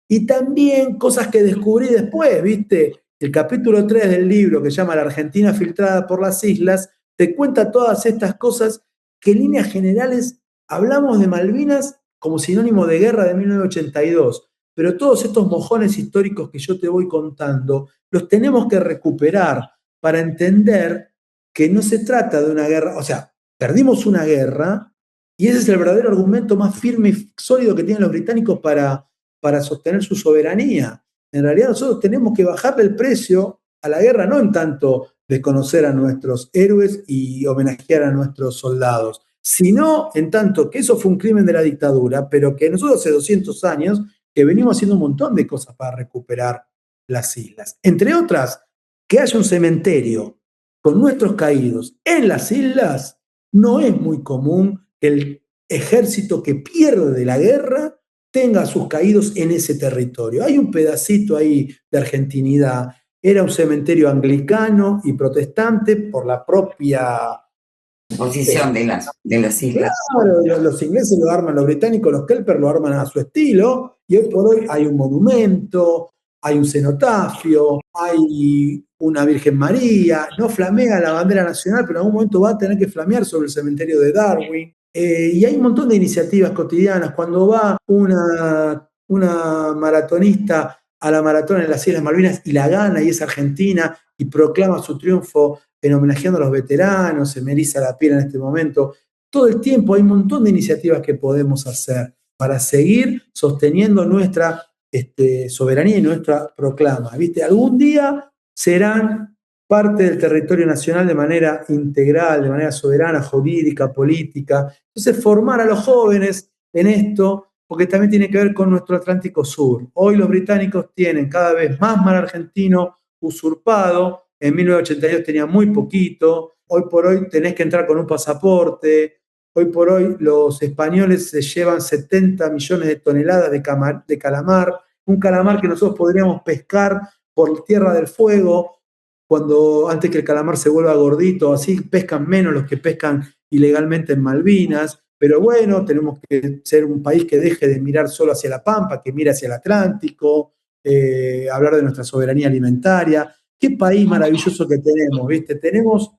Y también cosas que descubrí después, ¿viste? El capítulo 3 del libro, que se llama La Argentina filtrada por las islas, te cuenta todas estas cosas que en líneas generales hablamos de Malvinas como sinónimo de guerra de 1982, pero todos estos mojones históricos que yo te voy contando los tenemos que recuperar para entender que no se trata de una guerra, o sea, perdimos una guerra y ese es el verdadero argumento más firme y sólido que tienen los británicos para sostener su soberanía. En realidad nosotros tenemos que bajarle el precio a la guerra, no en tanto desconocer a nuestros héroes y homenajear a nuestros soldados, sino en tanto que eso fue un crimen de la dictadura, pero que nosotros hace 200 años que venimos haciendo un montón de cosas para recuperar las islas. Entre otras, que haya un cementerio con nuestros caídos en las islas, no es muy común que el ejército que pierde la guerra tenga a sus caídos en ese territorio. Hay un pedacito ahí de argentinidad. Era un cementerio anglicano y protestante por la propia posición de las islas. Claro, los ingleses lo arman, los británicos, los kelper lo arman a su estilo, y hoy por hoy hay un monumento, hay un cenotafio, hay una Virgen María, no flamea la bandera nacional, pero en algún momento va a tener que flamear sobre el cementerio de Darwin. Y hay un montón de iniciativas cotidianas. Cuando va una maratonista a la maratón en las Islas Malvinas y la gana y es argentina y proclama su triunfo en homenajeando a los veteranos, se me eriza la piel en este momento. Todo el tiempo hay un montón de iniciativas que podemos hacer para seguir sosteniendo nuestra soberanía y nuestra proclama. ¿Viste? Algún día serán parte del territorio nacional de manera integral, de manera soberana, jurídica, política. Entonces, formar a los jóvenes en esto, porque también tiene que ver con nuestro Atlántico Sur. Hoy los británicos tienen cada vez más mar argentino usurpado. En 1982 tenía muy poquito. Hoy por hoy tenés que entrar con un pasaporte. Hoy por hoy los españoles se llevan 70 millones de toneladas de calamar. Un calamar que nosotros podríamos pescar por Tierra del Fuego, antes que el calamar se vuelva gordito, así pescan menos los que pescan ilegalmente en Malvinas. pero bueno, tenemos que ser un país que deje de mirar solo hacia la Pampa, que mire hacia el Atlántico, hablar de nuestra soberanía alimentaria. Qué país maravilloso que tenemos, ¿viste? Tenemos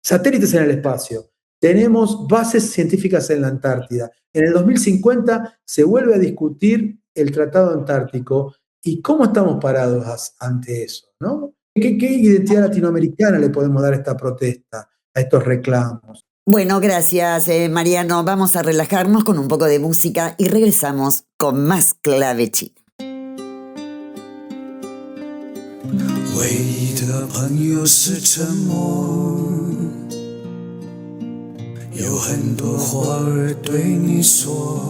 satélites en el espacio, tenemos bases científicas en la Antártida. En el 2050 se vuelve a discutir el Tratado Antártico y cómo estamos parados ante eso, ¿no? ¿Qué identidad latinoamericana le podemos dar a esta protesta, a estos reclamos? Bueno, gracias, Mariano. Vamos a relajarnos con un poco de música y regresamos con más Clave China. 唯一的朋友是沉默，有很多话儿对你说，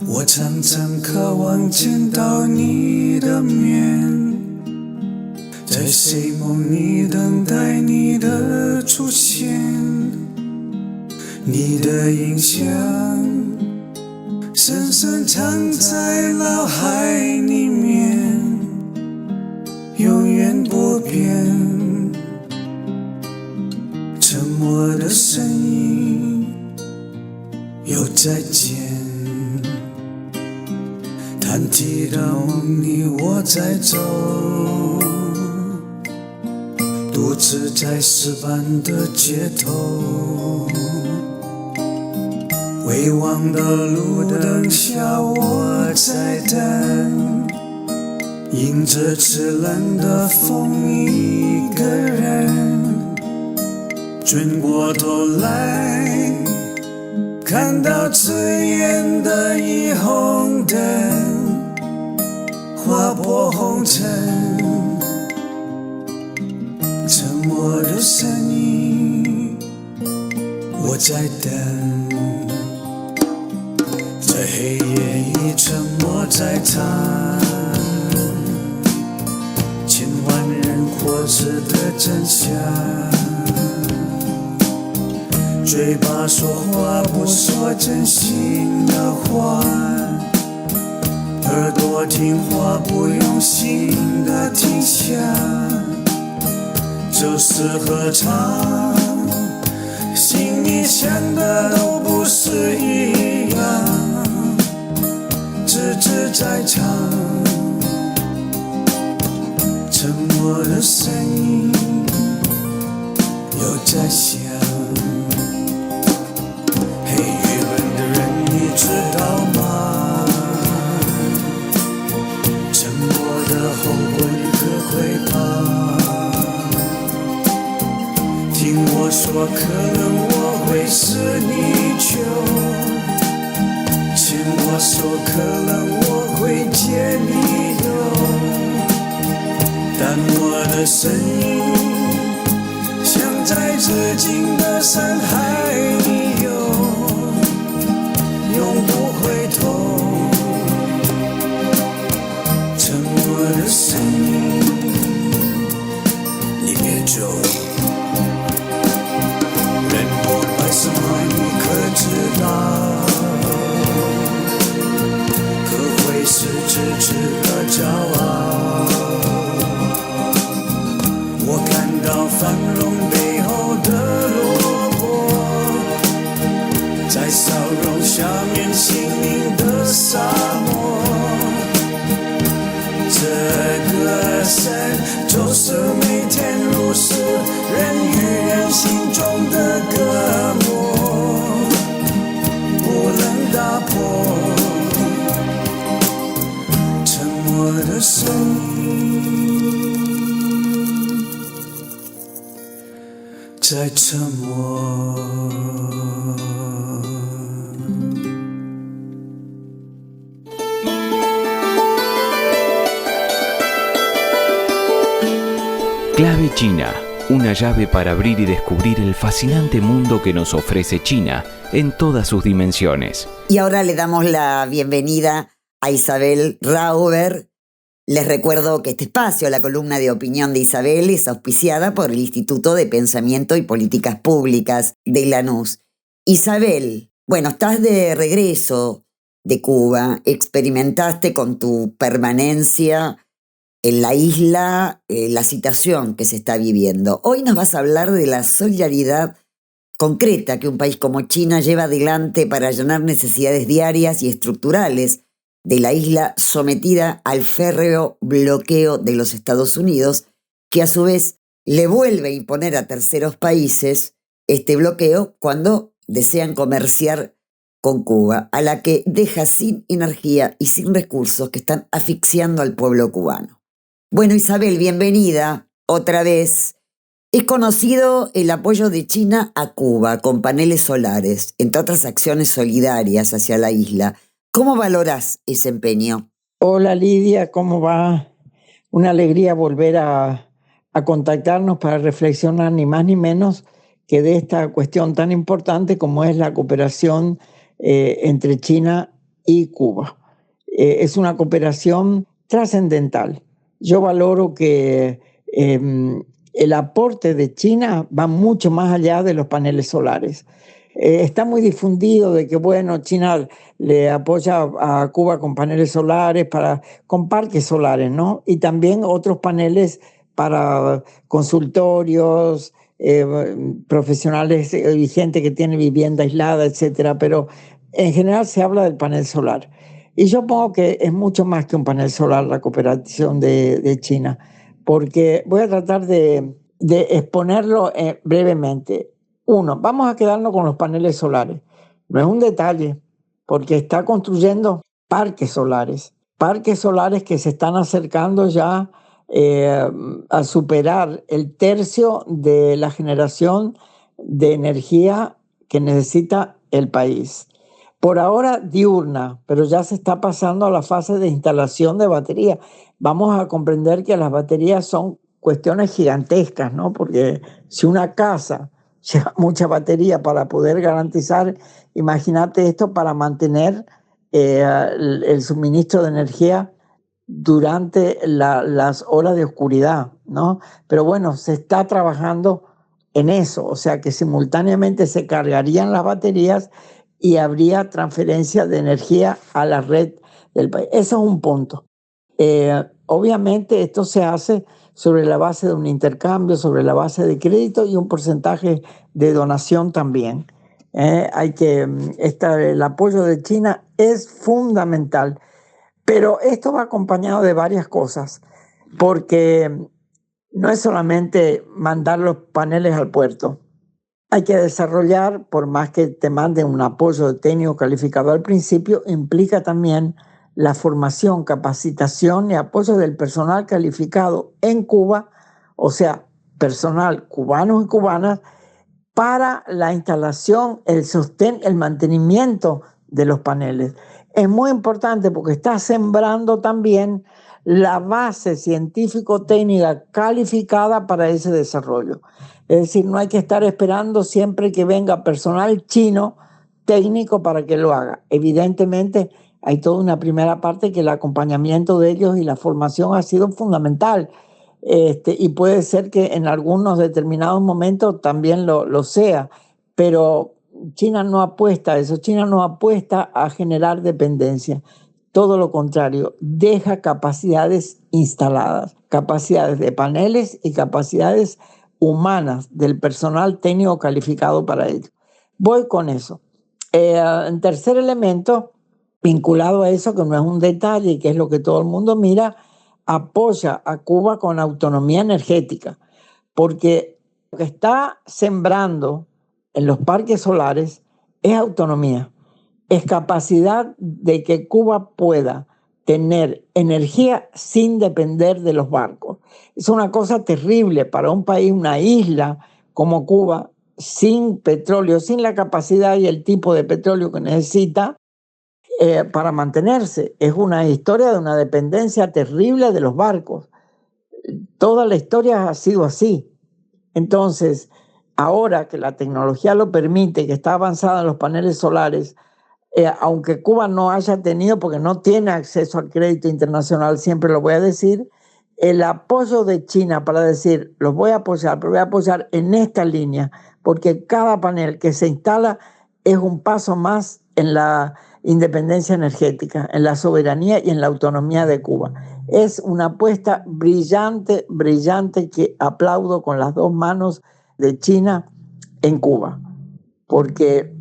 我常常渴望见到你的面，在睡梦里等待你的出现，你的印象深深藏在脑海里面，永远不变。沉默的声音，又再见。弹起的梦里，我在走，独自在石板的街头。未忘的路灯下，我在等，迎着刺冷的风，一个人转过头来，看到刺眼的霓虹灯划破红尘，沉默的声音，我在等，在黑夜里沉默在唱，千万人活着的真相，嘴巴说话不说真心的话，耳朵听话不用心的听下，就是合唱，心里想的都不是一样，只字在唱，沉默的声音又在响。嘿，愚笨的人，你知道吗？沉默的后果你可会怕？听我说，可能我会是你球，牵我手，可能我会借你游，但我的声音像在至今的山海里游，永不回头。沉默的声音，你别走。人活该什么你可知道？可会是自知的骄傲？我看到繁荣背后的落魄，在笑容下面心灵的沙漠。这个生就是每天如是，人与人心中的隔膜，不能打破。沉默的声音在沉默。Clave China, una llave para abrir y descubrir el fascinante mundo que nos ofrece China en todas sus dimensiones. Y ahora le damos la bienvenida a Isabel Rauber. Les recuerdo que este espacio, la columna de opinión de Isabel, es auspiciada por el Instituto de Pensamiento y Políticas Públicas de Lanús. Isabel, bueno, estás de regreso de Cuba, experimentaste con tu permanencia en la isla la situación que se está viviendo. Hoy nos vas a hablar de la solidaridad concreta que un país como China lleva adelante para llenar necesidades diarias y estructurales de la isla sometida al férreo bloqueo de los Estados Unidos, que a su vez le vuelve a imponer a terceros países este bloqueo cuando desean comerciar con Cuba, a la que deja sin energía y sin recursos que están asfixiando al pueblo cubano. Bueno, Isabel, bienvenida otra vez. Es conocido el apoyo de China a Cuba con paneles solares, entre otras acciones solidarias hacia la isla. ¿Cómo valorás ese empeño? Hola Lidia, ¿cómo va? Una alegría volver a contactarnos para reflexionar ni más ni menos que de esta cuestión tan importante como es la cooperación entre China y Cuba. Es una cooperación trascendental. Yo valoro que el aporte de China va mucho más allá de los paneles solares. Está muy difundido de que, bueno, China le apoya a Cuba con paneles solares, con parques solares, ¿no? Y también otros paneles para consultorios, profesionales y gente que tiene vivienda aislada, etcétera. Pero en general se habla del panel solar. Y yo pongo que es mucho más que un panel solar la cooperación de China, porque voy a tratar de exponerlo brevemente. Uno, vamos a quedarnos con los paneles solares. No es un detalle, porque está construyendo parques solares que se están acercando ya a superar el tercio de la generación de energía que necesita el país. Por ahora diurna, pero ya se está pasando a la fase de instalación de baterías. Vamos a comprender que las baterías son cuestiones gigantescas, ¿no? Porque si una casa lleva mucha batería para poder garantizar, imagínate esto para mantener el suministro de energía durante las horas de oscuridad, ¿no? Pero bueno, se está trabajando en eso, o sea que simultáneamente se cargarían las baterías y habría transferencia de energía a la red del país. Eso es un punto. Obviamente esto se hace sobre la base de un intercambio, sobre la base de crédito y un porcentaje de donación también. El apoyo de China es fundamental, pero esto va acompañado de varias cosas, porque no es solamente mandar los paneles al puerto. Hay que desarrollar, por más que te manden un apoyo técnico calificado al principio, implica también la formación, capacitación y apoyo del personal calificado en Cuba, o sea, personal cubanos y cubanas, para la instalación, el sostén, el mantenimiento de los paneles. Es muy importante porque está sembrando también la base científico-técnica calificada para ese desarrollo. Es decir, no hay que estar esperando siempre que venga personal chino técnico para que lo haga. Evidentemente, hay toda una primera parte que el acompañamiento de ellos y la formación ha sido fundamental. Y puede ser que en algunos determinados momentos también lo sea, pero China no apuesta a eso. China no apuesta a generar dependencia. Todo lo contrario, deja capacidades instaladas, capacidades de paneles y capacidades humanas del personal técnico calificado para ello. Voy con eso. En tercer elemento, vinculado a eso, que no es un detalle y que es lo que todo el mundo mira, apoya a Cuba con autonomía energética, porque lo que está sembrando en los parques solares es autonomía, es capacidad de que Cuba pueda tener energía sin depender de los barcos. Es una cosa terrible para un país, una isla como Cuba, sin petróleo, sin la capacidad y el tipo de petróleo que necesita para mantenerse. Es una historia de una dependencia terrible de los barcos. Toda la historia ha sido así. Entonces, ahora que la tecnología lo permite, que está avanzada en los paneles solares, aunque Cuba no haya tenido, porque no tiene acceso al crédito internacional, siempre lo voy a decir, el apoyo de China para decir, los voy a apoyar, pero voy a apoyar en esta línea, porque cada panel que se instala es un paso más en la independencia energética, en la soberanía y en la autonomía de Cuba. Es una apuesta brillante, brillante, que aplaudo con las dos manos de China en Cuba. porque,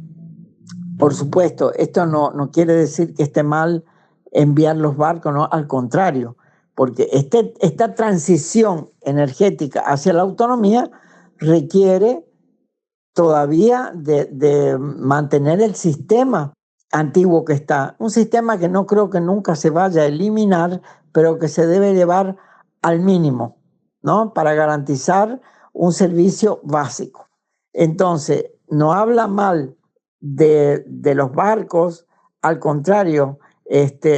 por supuesto, esto no quiere decir que esté mal enviar los barcos, no, al contrario, porque esta transición energética hacia la autonomía requiere todavía de mantener el sistema antiguo que está, un sistema que no creo que nunca se vaya a eliminar, pero que se debe llevar al mínimo, ¿no? Para garantizar un servicio básico. Entonces, no habla mal de los barcos, al contrario,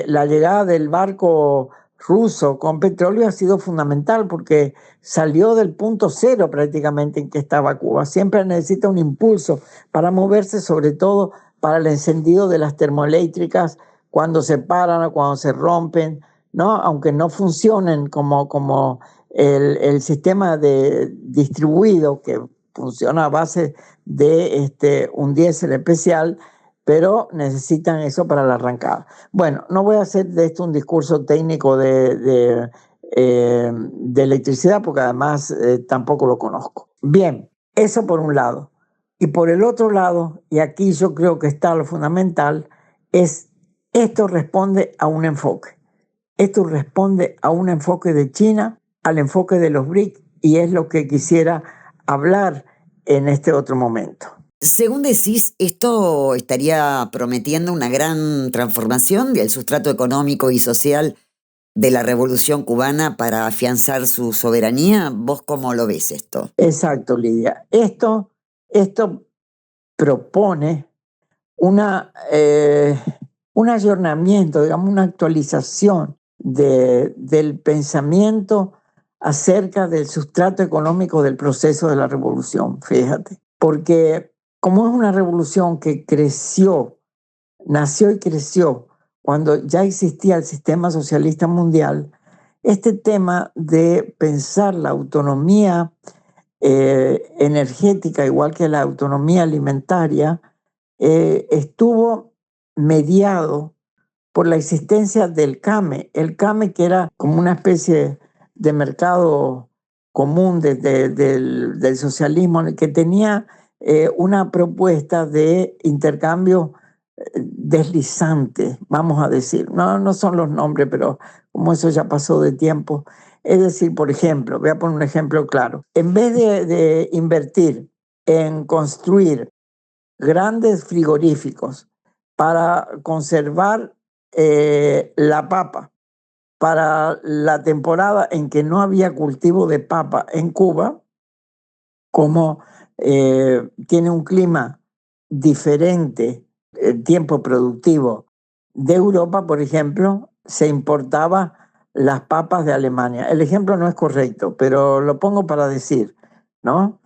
la llegada del barco ruso con petróleo ha sido fundamental porque salió del punto cero prácticamente en que estaba Cuba. Siempre necesita un impulso para moverse, sobre todo para el encendido de las termoeléctricas cuando se paran o cuando se rompen, ¿no? Aunque no funcionen como el sistema distribuido que funciona a base de un diésel especial, pero necesitan eso para la arrancada. Bueno, no voy a hacer de esto un discurso técnico de electricidad, porque además tampoco lo conozco. Bien, eso por un lado. Y por el otro lado, y aquí yo creo que está lo fundamental, es esto responde a un enfoque. Esto responde a un enfoque de China, al enfoque de los BRIC, y es lo que quisiera hablar en este otro momento. Según decís, esto estaría prometiendo una gran transformación del sustrato económico y social de la Revolución Cubana para afianzar su soberanía. ¿Vos cómo lo ves esto? Exacto, Lidia. Esto propone un ayornamiento, digamos, una actualización del pensamiento acerca del sustrato económico del proceso de la revolución, fíjate. Porque como es una revolución que nació y creció cuando ya existía el sistema socialista mundial, este tema de pensar la autonomía energética, igual que la autonomía alimentaria, estuvo mediado por la existencia del CAME. El CAME, que era como una especie de mercado común del socialismo, que tenía una propuesta de intercambio deslizante, vamos a decir. No son los nombres, pero como eso ya pasó de tiempo. Es decir, por ejemplo, voy a poner un ejemplo claro. En vez de invertir en construir grandes frigoríficos para conservar la papa para la temporada en que no había cultivo de papa en Cuba, como tiene un clima diferente, el tiempo productivo de Europa, por ejemplo, se importaba las papas de Alemania. El ejemplo no es correcto, pero lo pongo para decir, ¿no?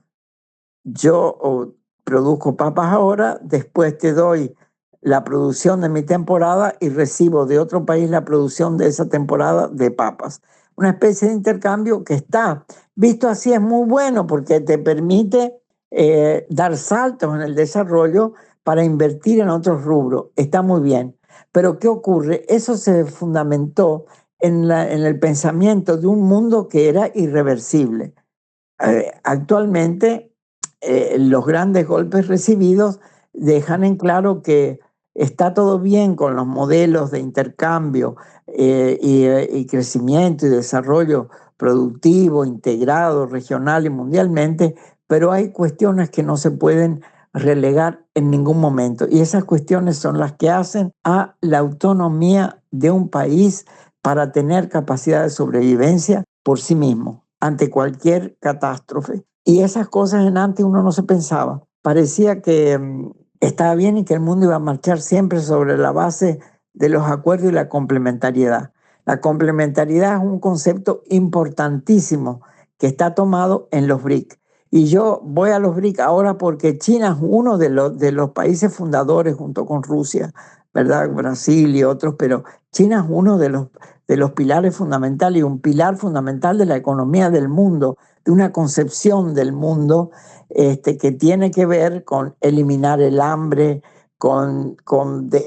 Yo produzco papas ahora, después te doy la producción de mi temporada y recibo de otro país la producción de esa temporada de papas. Una especie de intercambio que está visto así es muy bueno porque te permite dar saltos en el desarrollo para invertir en otros rubros. Está muy bien. Pero ¿qué ocurre? Eso se fundamentó en el pensamiento de un mundo que era irreversible. Actualmente, los grandes golpes recibidos dejan en claro que está todo bien con los modelos de intercambio y crecimiento y desarrollo productivo, integrado, regional y mundialmente, pero hay cuestiones que no se pueden relegar en ningún momento. Y esas cuestiones son las que hacen a la autonomía de un país para tener capacidad de sobrevivencia por sí mismo ante cualquier catástrofe. Y esas cosas en antes uno no se pensaba. Parecía que estaba bien y que el mundo iba a marchar siempre sobre la base de los acuerdos y la complementariedad. La complementariedad es un concepto importantísimo que está tomado en los BRIC. Y yo voy a los BRIC ahora porque China es uno de los países fundadores junto con Rusia, ¿verdad? Brasil y otros, pero China es uno de los pilares fundamentales y un pilar fundamental de la economía del mundo, de una concepción del mundo que tiene que ver con eliminar el hambre,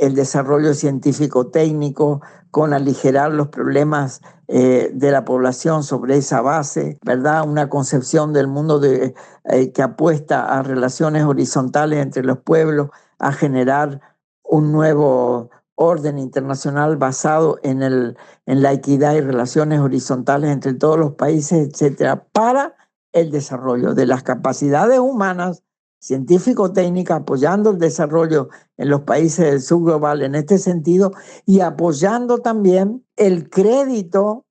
el desarrollo científico-técnico, con aligerar los problemas de la población sobre esa base, ¿verdad? Una concepción del mundo que apuesta a relaciones horizontales entre los pueblos, a generar un nuevo orden internacional basado en la equidad y relaciones horizontales entre todos los países, etcétera, para el desarrollo de las capacidades humanas, científico-técnicas, apoyando el desarrollo en los países del sur global en este sentido y apoyando también el crédito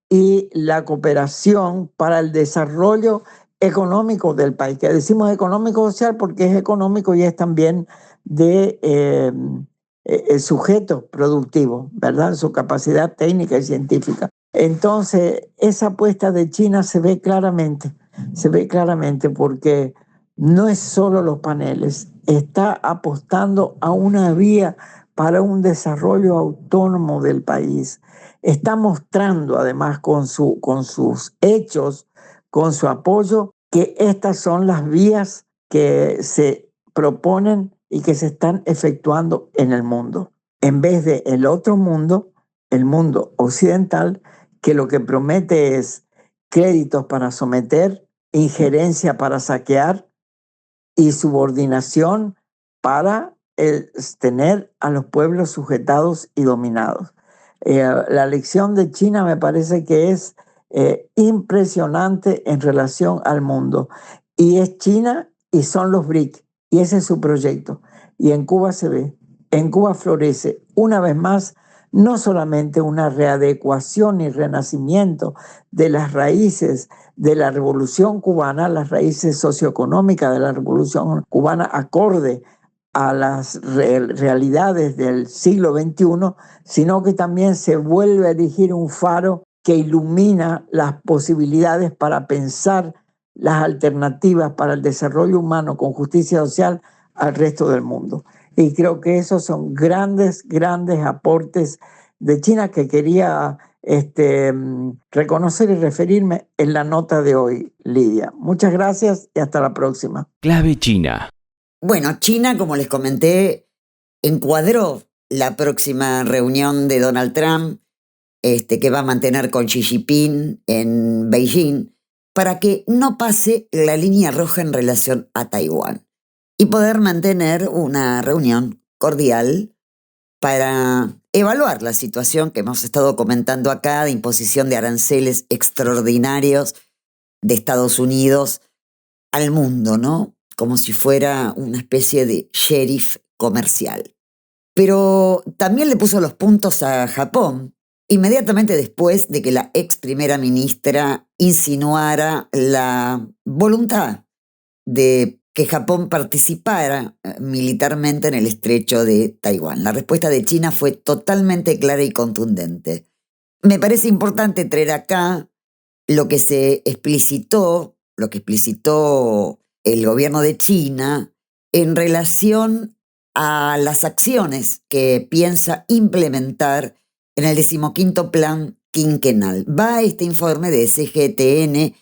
y la cooperación para el desarrollo económico del país, que decimos económico-social porque es económico y es también de sujetos productivos, ¿verdad? Su capacidad técnica y científica. Entonces, esa apuesta de China se ve claramente porque no es solo los paneles, está apostando a una vía para un desarrollo autónomo del país. Está mostrando además con sus hechos, con su apoyo, que estas son las vías que se proponen y que se están efectuando en el mundo. En vez de el otro mundo, el mundo occidental, que lo que promete es créditos para someter, injerencia para saquear y subordinación para tener a los pueblos sujetados y dominados. La lección de China me parece que es impresionante en relación al mundo. Y es China y son los BRIC. Y ese es su proyecto. Y en Cuba se ve, en Cuba florece una vez más no solamente una readecuación y renacimiento de las raíces de la Revolución Cubana, las raíces socioeconómicas de la Revolución Cubana acorde a las realidades del siglo XXI, sino que también se vuelve a erigir un faro que ilumina las posibilidades para pensar las alternativas para el desarrollo humano con justicia social al resto del mundo. Y creo que esos son grandes aportes de China que quería reconocer y referirme en la nota de hoy, Lidia. Muchas gracias y hasta la próxima. Clave China. Bueno, China, como les comenté, encuadró la próxima reunión de Donald Trump que va a mantener con Xi Jinping en Beijing para que no pase la línea roja en relación a Taiwán y poder mantener una reunión cordial para evaluar la situación que hemos estado comentando acá de imposición de aranceles extraordinarios de Estados Unidos al mundo, ¿no? Como si fuera una especie de sheriff comercial. Pero también le puso los puntos a Japón inmediatamente después de que la ex primera ministra insinuara la voluntad de que Japón participara militarmente en el estrecho de Taiwán. La respuesta de China fue totalmente clara y contundente. Me parece importante traer acá lo que explicitó el gobierno de China en relación a las acciones que piensa implementar en el 15º plan quinquenal. Va este informe de SGTN,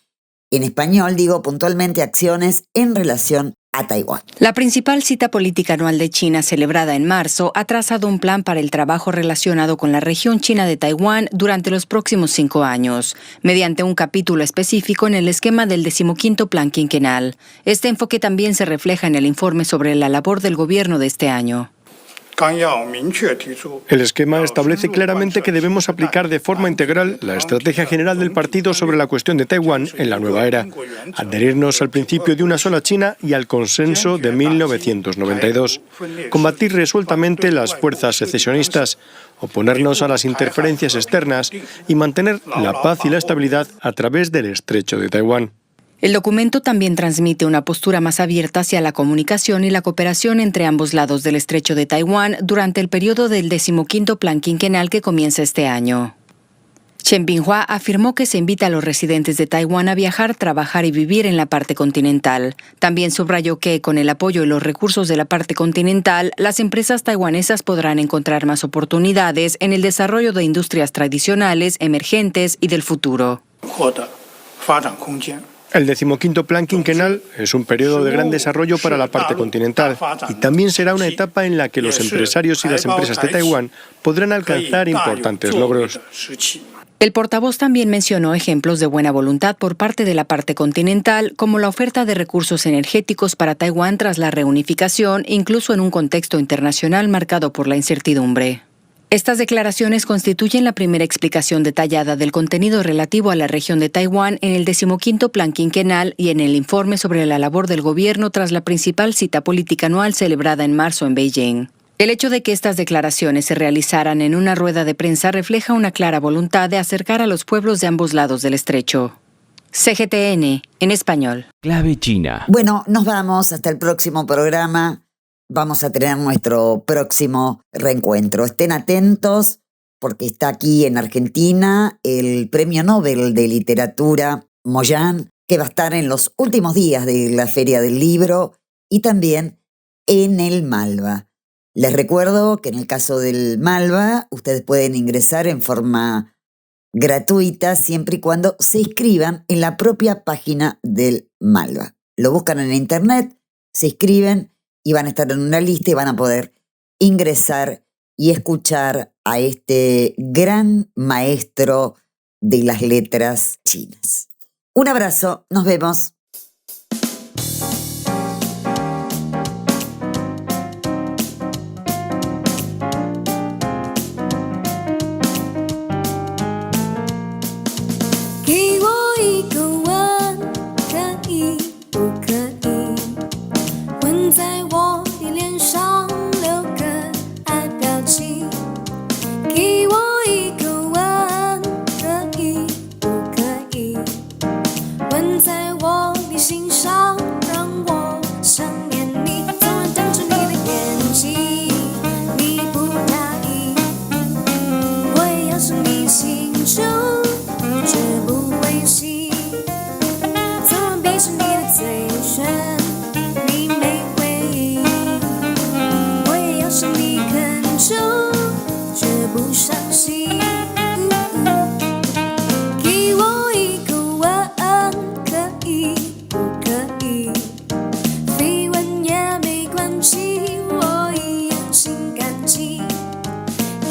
en español digo puntualmente acciones en relación a Taiwán. La principal cita política anual de China, celebrada en marzo, ha trazado un plan para el trabajo relacionado con la región china de Taiwán durante los próximos 5 años, mediante un capítulo específico en el esquema del 15º plan quinquenal. Este enfoque también se refleja en el informe sobre la labor del gobierno de este año. El esquema establece claramente que debemos aplicar de forma integral la estrategia general del partido sobre la cuestión de Taiwán en la nueva era, adherirnos al principio de una sola China y al consenso de 1992, combatir resueltamente las fuerzas secesionistas, oponernos a las interferencias externas y mantener la paz y la estabilidad a través del estrecho de Taiwán. El documento también transmite una postura más abierta hacia la comunicación y la cooperación entre ambos lados del estrecho de Taiwán durante el periodo del 15º plan quinquenal que comienza este año. Chen Binghua afirmó que se invita a los residentes de Taiwán a viajar, trabajar y vivir en la parte continental. También subrayó que, con el apoyo y los recursos de la parte continental, las empresas taiwanesas podrán encontrar más oportunidades en el desarrollo de industrias tradicionales, emergentes y del futuro. El 15º Plan Quinquenal es un periodo de gran desarrollo para la parte continental y también será una etapa en la que los empresarios y las empresas de Taiwán podrán alcanzar importantes logros. El portavoz también mencionó ejemplos de buena voluntad por parte de la parte continental, como la oferta de recursos energéticos para Taiwán tras la reunificación, incluso en un contexto internacional marcado por la incertidumbre. Estas declaraciones constituyen la primera explicación detallada del contenido relativo a la región de Taiwán en el 15º Plan Quinquenal y en el informe sobre la labor del gobierno tras la principal cita política anual celebrada en marzo en Beijing. El hecho de que estas declaraciones se realizaran en una rueda de prensa refleja una clara voluntad de acercar a los pueblos de ambos lados del estrecho. CGTN, en español. Clave China. Bueno, nos vamos hasta el próximo programa. Vamos a tener nuestro próximo reencuentro. Estén atentos porque está aquí en Argentina el Premio Nobel de Literatura Moyán, que va a estar en los últimos días de la Feria del Libro y también en el Malva. Les recuerdo que en el caso del Malva ustedes pueden ingresar en forma gratuita siempre y cuando se inscriban en la propia página del Malva. Lo buscan en internet, se inscriben y van a estar en una lista y van a poder ingresar y escuchar a este gran maestro de las letras chinas. Un abrazo, nos vemos.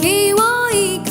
给我一个